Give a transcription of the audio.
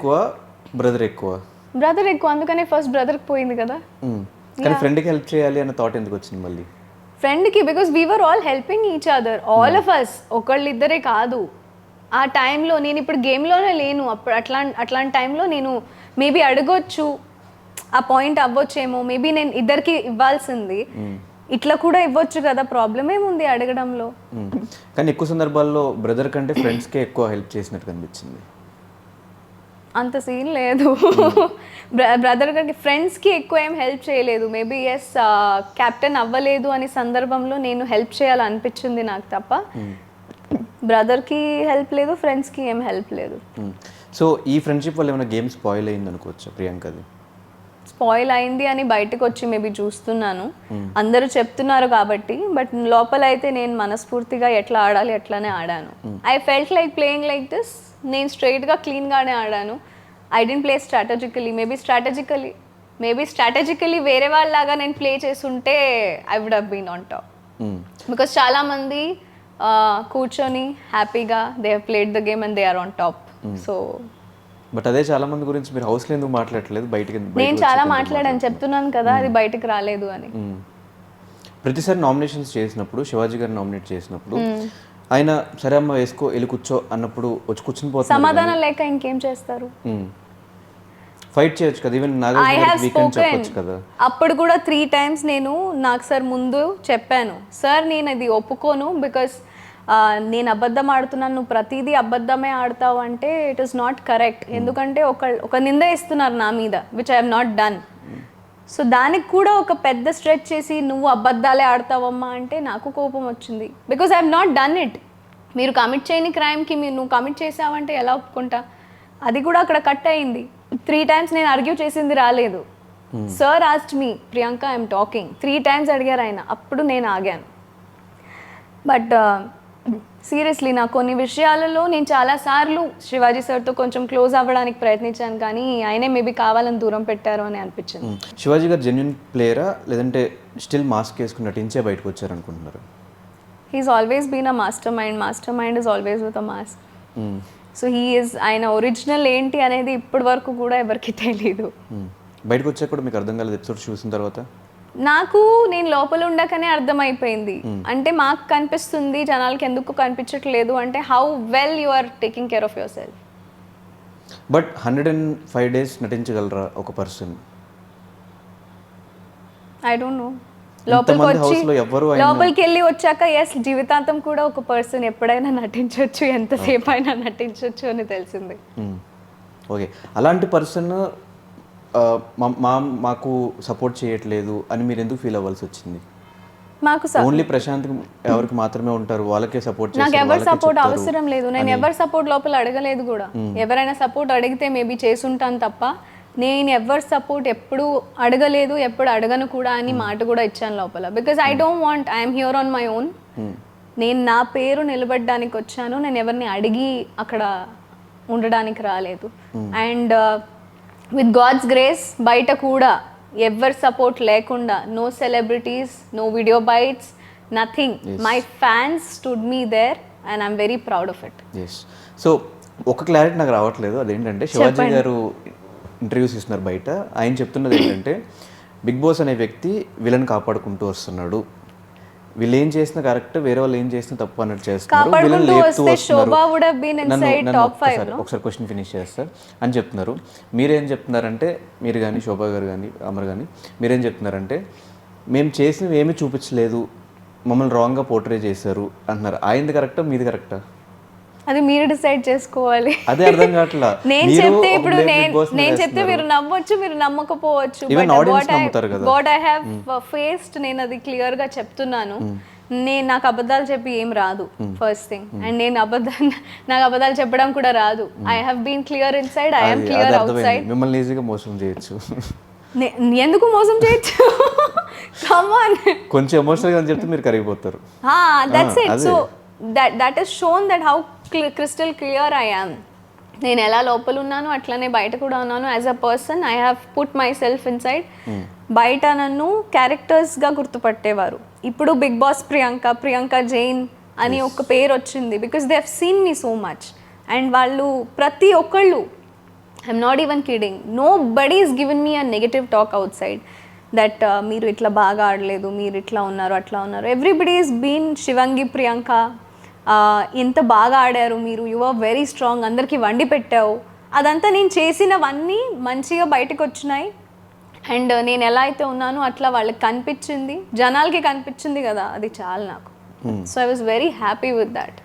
ఎక్కువ బ్రదర్ ఎక్కువ? బ్రదర్ ఎక్కువ, అందుకనే ఫస్ట్ బ్రదర్కి పోయింది కదా. కానీ ఫ్రెండ్కి హెల్ప్ చేయాలి అన్న థాట్ ఎందుకు వచ్చింది మళ్ళీ? ఫ్రెండ్కి because we were all helping each other, all of us, ఒకళ్ళిద్దరే కాదు. ఆ టైంలో నేను ఇప్పుడు గేమ్లోనే లేను, అప్పుడు అట్లాంటి టైంలో నేను మేబీ అడగొచ్చు, ఆ పాయింట్ అవ్వచ్చేమో, మేబీ నేను ఇద్దరికి ఇవ్వాల్సింది, ఇట్లా కూడా ఇవ్వచ్చు కదా, ప్రాబ్లం ఏముంది అడగడంలో. కానీ ఎక్కువ సందర్భాల్లో బ్రదర్ కంటే ఫ్రెండ్స్కే ఎక్కువ హెల్ప్ చేసినట్టు కనిపించింది. అంత సీన్ లేదు. బ్రదర్ గారికి ఫ్రెండ్స్కి ఎక్కువ ఏం హెల్ప్ చేయలేదు. మేబీ ఎస్ కెప్టెన్ అవ్వలేదు అనే సందర్భంలో నేను హెల్ప్ చేయాలనిపించింది నాకు తప్ప, బ్రదర్కి హెల్ప్ లేదు, ఫ్రెండ్స్కి ఏం హెల్ప్ లేదు. సో ఈ ఫ్రెండ్షిప్ వల్ల ఏమైనా గేమ్ స్పాయిల్ అయింది అనుకోవచ్చు ప్రియాంకది? స్పాయిల్ అయింది అని బయటకు వచ్చి మేబీ చూస్తున్నాను, అందరూ చెప్తున్నారు కాబట్టి. బట్ లోపల అయితే నేను మనస్ఫూర్తిగా ఎట్లా ఆడాలి అట్లానే ఆడాను. I felt like playing like this. నేను స్ట్రైట్గా క్లీన్గానే ఆడాను. I didn't play strategically. Maybe strategically వేరే వాళ్ళలాగా నేను ప్లే చేస్తుంటే I would have been on top. Because చాలామంది కూర్చొని హ్యాపీగా they have played the game and they are on top. So but అదే చాలా మంది గురించి మీరు హౌస్లో ఎందుకు మాట్లాడలేదు? బయటికి నేను చాలా మాట్లాడాను, చెప్తున్నాను కదా, అది బయటకు రాలేదు అని. ప్రతిసారి నామినేషన్స్ చేసినప్పుడు, శివాజీ గారు నామినేట్ చేసినప్పుడు ఆయన సరే అమ్మ వేసుకో వెళ్ళి కూర్చో అన్నప్పుడు వచ్చి కూర్చుని పోతారు, సమాధానం లేక ఇంకేం చేస్తారు? ఫైట్ చేయొచ్చు కదా, ఈవెన్ చెప్పొచ్చు కదా. అప్పుడు కూడా 3 times నేను నాకు సార్ ముందు చెప్పాను, సార్ నేను అది ఒప్పుకోను, బికాస్ నేను అబద్ధం ఆడుతున్నాను, నువ్వు ప్రతిదీ అబద్ధమే ఆడతావు అంటే ఇట్ ఈస్ నాట్ కరెక్ట్. ఎందుకంటే ఒక నింద ఇస్తున్నారు నా మీద, which I have not done. So దానికి కూడా ఒక పెద్ద స్ట్రెచ్ చేసి నువ్వు అబద్ధాలే ఆడతావమ్మా అంటే నాకు కోపం వచ్చింది. Because I have not done it. మీరు కమిట్ చేయని క్రైమ్కి నువ్వు కమిట్ చేసావంటే ఎలా ఒప్పుకుంటా? అది కూడా అక్కడ కట్ అయింది. 3 times నేను ఆర్గ్యూ చేసింది రాలేదు. Sir asked me, Priyanka I'm talking, 3 times అడిగారు ఆయన, అప్పుడు నేను ఆగాను. బట్ సీరియస్లీ నా కొన్ని విషయాలలో నేను చాలాసార్లు శివాజీ సార్తో కొంచెం క్లోజ్ అవ్వడానికి ప్రయత్నించాను, కానీ ఆయనే మేబీ కావాలని దూరం పెట్టారు అని అనిపించింది. శివాజీ గారు జెన్యున్ ప్లేయరా లేదంటే స్టిల్ మాస్క్ వేసుకుని నటించే బయటకు వచ్చారు అనుకుంటున్నారు? He's always been a mastermind is always with a mask. So ఆయన ఒరిజినల్ ఏంటి అనేది ఇప్పటి వరకు కూడా ఎవరికి తెలియదు. బయటకు వచ్చాక కూడా మీకు అర్థం కాలేదు ఎపిసోడ్ చూసిన తర్వాత? నాకు నేను లోపల ఉండకనే అర్థమైపోయింది. అంటే మాకు కనిపిస్తుంది, జనాలకి ఎందుకు కనిపించట్లేదు అంటే how well you are taking care of yourself. But 105 days నటించగలరా ఒక పర్సన్? I don't know. లోపలికి వెళ్ళి వచ్చాక ఎస్ జీవితాంతం కూడా ఒక పర్సన్ ఎప్పుడైనా నటించవచ్చు, ఎంతసేపు అయినా నటించవచ్చు అని తెలిసింది. ఓకే, అలాంటి పర్సన్ మాకు సపోర్ట్ చేయట్లేదు అని మీరు ఎందుకు ఫీల్ అవ్వాల్సి వచ్చింది? మాకు ఓన్లీ ప్రశాంత్ ఎవరికి మాత్రమే ఉంటారు, వాళ్ళకే సపోర్ట్ చేస్తారు. నాకు ఎవరి సపోర్ట్ అవసరం లేదు, నేను ఎవరి సపోర్ట్ లోపల అడగలేదు కూడా. ఎవరైనా సపోర్ట్ అడిగితే మేబీ చేసుంటాను తప్ప నేను ఎవరి సపోర్ట్ ఎప్పుడు అడగలేదు, ఎప్పుడు అడగను కూడా అని మాట కూడా ఇచ్చాను లోపల. Because I don't want, I'm here on my own. నేను నా పేరు నిలబడడానికి వచ్చాను, నేను ఎవరిని అడిగి అక్కడ ఉండడానికి రాలేదు. అండ్ విత్ గాడ్స్ గ్రేస్ బయట కూడా ఎవరి సపోర్ట్ లేకుండా, no celebrities, no video bites, nothing. My fans stood me there and I'm very proud of it. So ఒక క్లారిటీ నాకు రావట్లేదు, అదేంటంటే శివాజీ గారు ఇంటర్వ్యూస్ ఇస్తున్నారు బయట, ఆయన చెప్తున్నది ఏంటంటే బిగ్ బాస్ అనే వ్యక్తి విలన్ కాపాడుకుంటూ వస్తున్నాడు, వీళ్ళు ఏం చేసిన కరెక్ట్, వేరే వాళ్ళు ఏం చేసిన తప్పు అన్నట్టు చేస్తున్నారు, ఒకసారి క్వశ్చన్ ఫినిష్ చేస్తారు అని చెప్తున్నారు. మీరేం చెప్తున్నారంటే, మీరు కానీ శోభా గారు కానీ అమర్ కానీ మీరేం చెప్తున్నారంటే మేము చేసినవి ఏమీ చూపించలేదు, మమ్మల్ని రాంగ్గా పోర్ట్రే చేశారు అంటున్నారు. ఆయనది కరెక్టా మీది కరెక్టా? అది మీరు డిసైడ్ చేసుకోవాలి. అదే అర్థం కావట్లా. నేను చెప్తే ఇప్పుడు నేను చెప్తే మీరు నమ్మొచ్చు, మీరు నమ్మకపోవచ్చు. వాట్ ఐ హావ్ ఫేస్డ్ నేను అది క్లియర్ గా చెప్తున్నాను. నాకు అబద్ధాలు చెప్పి ఏం రాదు ఫస్ట్ థింగ్. అండ్ నాకు అబద్ధాలు చెప్పడం కూడా రాదు. I have been clear inside, I am clear outside. మిమ్మల్ని ఈజీగా మోసం చేయొచ్చు. ఎందుకు మోసం చేయొచ్చు? కమ్ ఆన్, కొంచెం ఎమోషనల్ గా చెప్తే మీరు కరిగిపోతారు. That's it. So that is shown that how crystal clear I am. నేను ఎలా లోపల ఉన్నాను అట్లనే బయట కూడా ఉన్నాను. As a person I have put my self in side. బయట నన్ను క్యారెక్టర్స్గా గుర్తుపట్టేవారు. ఇప్పుడు బిగ్ బాస్ ప్రియాంక జైన్ అని ఒక పేరు వచ్చింది because they have seen me so much. And వాళ్ళు ప్రతి ఒక్కళ్ళు I'm not even kidding. Nobody is given me a negative talk outside that మీరు ఇట్లా బాగా ఆడలేదు, మీరు ఇట్లా ఉన్నారు, అట్లా ఉన్నారు. Everybody is been Shivangi, Priyanka ఎంత బాగా ఆడారు మీరు, యు ఆర్ వెరీ స్ట్రాంగ్, అందరికీ వండి పెట్టావు. అదంతా నేను చేసినవన్నీ మంచిగా బయటకు వచ్చినాయి. అండ్ నేను ఎలా అయితే ఉన్నానో అట్లా వాళ్ళకి కనిపించింది, జనాలకి కనిపించింది కదా, అది చాలు నాకు. So I was very happy with that.